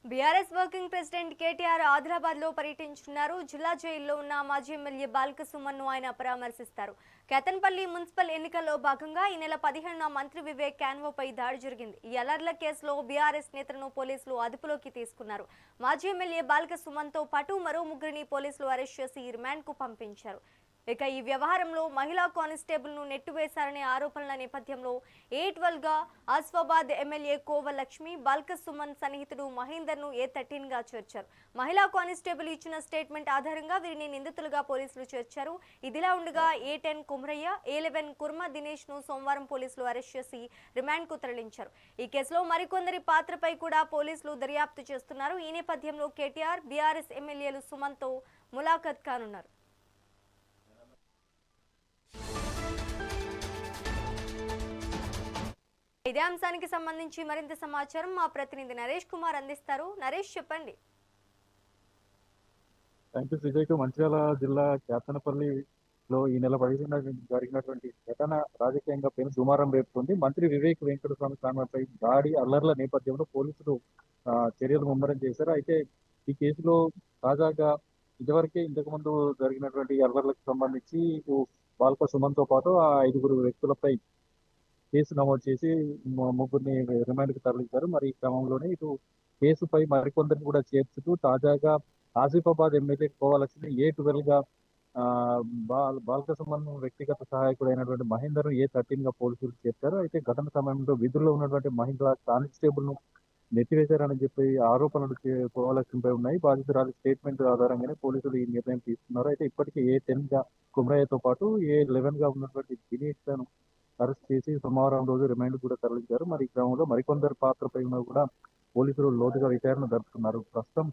BRS working president KTR Adilabad లో పర్యటించున్నారు. జిల్లా జైల్లో ఉన్న మాజీ ఎమ్మెల్యే బాల్క సుమన్ ను ఆయన పరామర్శిస్తారు. కేతన్పల్లి మున్సిపల్ ఎన్నికల్లో భాగంగా ఈ నెల 15న మంత్రి వివేక్ క్యాన్వోపై దాడి జరిగింది. ఈ అలర్ల కేసులో బీఆర్ఎస్ నేతలను పోలీసులు అదుపులోకి తీసుకున్నారు. మాజీ ఎమ్మెల్యే బాల్క సుమన్ తో పాటు మరో ముగ్గురిని పోలీసులు అరెస్ట్ చేసి రిమాండ్ కు పంపించారు. ఇక ఈ వ్యవహారంలో మహిళా కానిస్టేబుల్ ను నెట్టివేశారనే ఆరోపణల నేపథ్యంలో A12 గా ఆసిఫాబాద్ ఎమ్మెల్యే కోవ లక్ష్మి, బాల్క సుమన్ సన్నిహితుడు మహేందర్ ను A13 గా చేర్చారు. మహిళా కానిస్టేబుల్ ఇచ్చిన స్టేట్మెంట్ ఆధారంగా వీరిని నిందితులుగా పోలీసులు చేర్చారు. ఇదిలా ఉండగా A10 కుమ్రయ్య, A11 కుర్మ దినేష్ ను సోమవారం పోలీసులు అరెస్ట్ చేసి రిమాండ్ కు తరలించారు. ఈ కేసులో మరికొందరి పాత్రపై కూడా పోలీసులు దర్యాప్తు చేస్తున్నారు. ఈ నేపథ్యంలో కేటీఆర్, బీఆర్ఎస్ ఎమ్మెల్యేలు సుమన్ తో ములాఖత్ కానున్నారు. ఇదే అంశానికి సంబంధించి మరింత సమాచారం మా ప్రతినిధి నరేష్ కుమార్ అందిస్తారు. నరేష్, చెప్పండి. మంచిర్యాల జిల్లా కేతనపల్లిలో ఈ నెల 15న జరిగినటువంటి ఘటన రాజకీయంగా పెను దుమారం రేపుతుంది. మంత్రి వివేక్ వెంకటస్వామి కాన్వాయ్పై దాడి అల్లర్ల నేపథ్యంలో పోలీసులు చర్యలు ముమ్మరం చేశారు. అయితే ఈ కేసులో తాజాగా ఇంతకు ముందు జరిగినటువంటి అల్లర్లకు సంబంధించి బాల్క సుమన్ తో పాటు ఆ 5 వ్యక్తులపై కేసు నమోదు చేసి ముగ్గురిని రిమాండ్కి తరలించారు. మరి ఈ క్రమంలోనే ఇటు కేసుపై మరికొందరిని కూడా చేర్చుతూ తాజాగా ఆసిఫాబాద్ ఎమ్మెల్యే కోవలక్ష్మి A12 గా బాల్క సుమన్ వ్యక్తిగత సహాయకుడు అయినటువంటి మహేందర్ A13 గా పోలీసులు చేర్చారు. అయితే ఘటన సమయంలో విధుల్లో ఉన్నటువంటి మహిళా కానిస్టేబుల్ ను నెట్టివేశారని చెప్పి ఆరోపణలు కోవలక్ష్మిపై ఉన్నాయి. బాధితురాలి స్టేట్మెంట్ ఆధారంగానే పోలీసులు ఈ నిర్ణయం తీసుకున్నారు. అయితే ఇప్పటికే A10 గా కుమ్రయ్యతో పాటు A11 గా ఉన్నటువంటి దినేష్ ను అరెస్ట్ చేసి సోమవారం రోజు రిమాండ్ కూడా తరలించారు. మరి ఈ క్రమంలో మరికొందరు పాత్రపై కూడా పోలీసులు లోతుగా విచారణ జరుపుతున్నారు. ప్రస్తుతం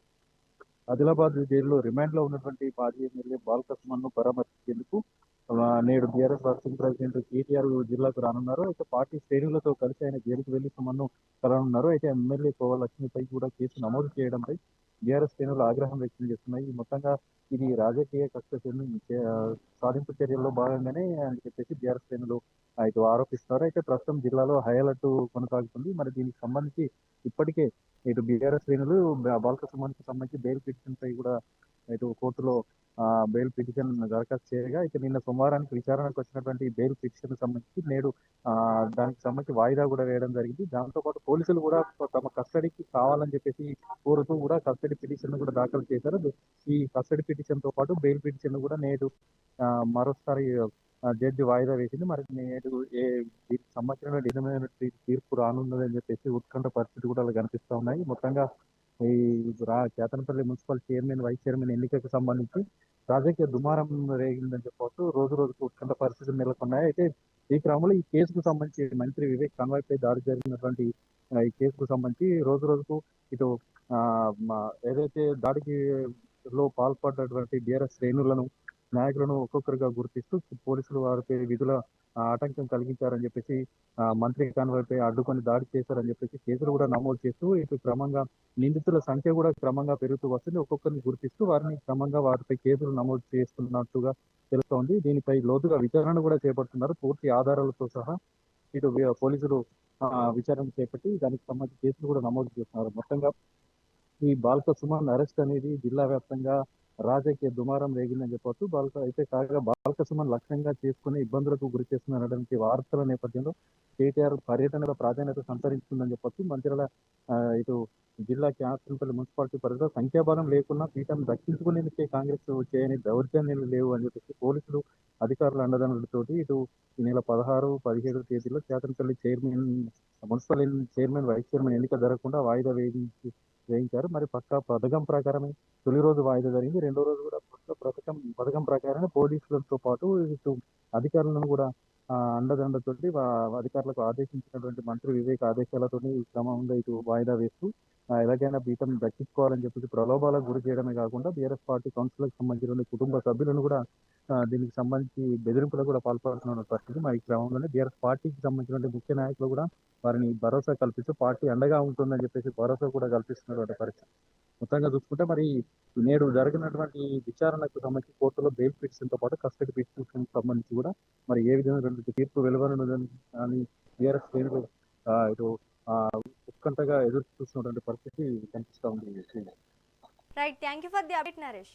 ఆదిలాబాద్ జైల్లో రిమాండ్ లో ఉన్నటువంటి మాజీ ఎమ్మెల్యే బాల్క సుమన్ ను పరామర్శించేందుకు నేడు బీఆర్ఎస్ వర్కింగ్ ప్రెసిడెంట్ కేటీఆర్ జిల్లాకు రానున్నారు. అయితే పార్టీ శ్రేణులతో కలిసి ఆయన జైలుకు వెళ్లి సుమన్ ను కలనున్నారు. అయితే ఎమ్మెల్యే కోవ లక్ష్మిపై కూడా కేసు నమోదు చేయడంపై బీఆర్ఎస్ శ్రేణులు ఆగ్రహం వ్యక్తం చేస్తున్నాయి. మొత్తంగా ఇది రాజకీయ కక్ష సాధింపు చర్యల్లో భాగంగానే అని చెప్పేసి బీఆర్ఎస్ శ్రేణులు ఇటు ఆరోపిస్తున్నారు. అయితే ప్రస్తుతం జిల్లాలో హై అలర్ట్ కొనసాగుతుంది. మరి దీనికి సంబంధించి ఇప్పటికే ఇటు బీఆర్ఎస్ శ్రేణులు బాల్క సుమన్ కు సంబంధించి బెయిల్ పిటిషన్ పై కూడా ఇటు కోర్టులో బెయిల్ పిటిషన్ దరఖాస్తు చేయగా అయితే నిన్న సోమవారానికి విచారణకు వచ్చినటువంటి బెయిల్ పిటిషన్ సంబంధించి నేడు దానికి సంబంధించి వాయిదా కూడా వేయడం జరిగింది. దాంతో పాటు పోలీసులు కూడా తమ కస్టడీకి కావాలని చెప్పేసి కోరుతూ కూడా కస్టడీ పిటిషన్ కూడా దాఖలు చేశారు. ఈ కస్టడీ పిటిషన్ తో పాటు బెయిల్ పిటిషన్ కూడా నేడు మరోసారి జడ్జి వాయిదా వేసింది. మరి నేడు దీనికి సంబంధించిన నిజమైన తీర్పు రానున్నదని చెప్పేసి ఉత్కంఠ పరిస్థితి కూడా కనిపిస్తా ఉన్నాయి. మొత్తంగా ఈ Kethanapalli municipal chairman, vice chairman ఎన్నికకు సంబంధించి రాజకీయ దుమారం రేగిందని చెప్పవచ్చు. రోజు రోజుకు ఉత్కంఠ పరిస్థితులు నెలకొన్నాయి. అయితే ఈ క్రమంలో ఈ కేసుకు సంబంధించి మంత్రి వివేక్ కాన్వాయ్పై దాడి జరిగినటువంటి ఈ కేసుకు సంబంధించి రోజు రోజుకు ఇటు ఏదైతే దాడికి పాల్పడినటువంటి బీఆర్ఎస్ శ్రేణులను, నాయకులను ఒక్కొక్కరుగా గుర్తిస్తూ పోలీసులు వారిపై విధుల ఆటంకం కలిగించారని చెప్పేసి మంత్రి కాన్వాయ్పై అడ్డుకొని దాడి చేశారని చెప్పేసి కేసులు కూడా నమోదు చేస్తూ ఇటు క్రమంగా నిందితుల సంఖ్య కూడా క్రమంగా పెరుగుతూ వస్తుంది. ఒక్కొక్కరిని గుర్తిస్తూ వారిని క్రమంగా వారిపై కేసులు నమోదు చేస్తున్నట్టుగా తెలుస్తోంది. దీనిపై లోతుగా విచారణ కూడా చేపడుతున్నారు. పూర్తి ఆధారాలతో సహా ఇటు పోలీసులు విచారణ చేపట్టి దానికి సంబంధించి కేసులు కూడా నమోదు చేస్తున్నారు. మొత్తంగా ఈ బాల్క సుమన్ అరెస్ట్ అనేది జిల్లా వ్యాప్తంగా రాజకీయ దుమారం రేగిందని చెప్పవచ్చు. కాగా బాల్క సుమన్ లక్ష్యంగా చేసుకుని ఇబ్బందులకు గురి చేస్తున్నటువంటి వార్తల నేపథ్యంలో కేటీఆర్ పర్యటనలో ప్రాధాన్యత సంతరించుకుందని చెప్పొచ్చు. మంచిర్యాల ఇటు జిల్లా కేతనపల్లి మున్సిపాలిటీ పరిధిలో సంఖ్యాబలం లేకున్నా పీఠం దక్కించుకునేందుకే కాంగ్రెస్ చేయని దౌర్జన్యాలు లేవు అని చెప్పేసి పోలీసులు అధికారుల అండదండలతోటి ఇటు ఈ నెల 16, 17 తేదీలో Kethanapalli municipal chairman, vice chairman ఎన్నిక జరగకుండా వాయిదా వేయించారు. మరి పథకం ప్రకారమే తొలి రోజు వాయిదా జరిగింది. రెండో రోజు కూడా పథకం ప్రకారమే పోలీసులతో పాటు ఇటు అధికారులను కూడా అండదండతోటి అధికారులకు ఆదేశించినటువంటి మంత్రి వివేక్ ఆదేశాలతో ఈ క్రమంలో ఇటు వాయిదా వేస్తూ ఎలాగైనా పీఠం దక్కించుకోవాలని చెప్పేసి ప్రలోభాలకు గురి చేయడమే కాకుండా బీఆర్ఎస్ పార్టీ కౌన్సిలర్కి సంబంధించిన కుటుంబ సభ్యులను కూడా దీనికి సంబంధించి బెదిరింపులకు కూడా పాల్పడుతున్న పరిస్థితి. మరి ఈ క్రమంలోనే బీఆర్ఎస్ పార్టీకి సంబంధించిన ముఖ్య నాయకులు కూడా వారిని భరోసా కల్పిస్తూ పార్టీ అండగా ఉంటుందని చెప్పేసి భరోసా కూడా కల్పిస్తున్నటువంటి పరిస్థితి. మొత్తంగా చూసుకుంటే మరి నేడు జరిగినటువంటి విచారణకు సంబంధించి కోర్టులో బెయిల్ పిటిషన్ తో పాటు కస్టడీ పిటిషన్ సంబంధించి కూడా మరి ఏ విధంగా తీర్పు వెలువరనుందని బీఆర్ఎస్ శ్రేణులు ఇటు ఉత్కంఠగా ఎదురు చూస్తున్నటువంటి పరిస్థితి కనిపిస్తుంది. చేస్తా ఉంది. Right, thank you for the update Naresh.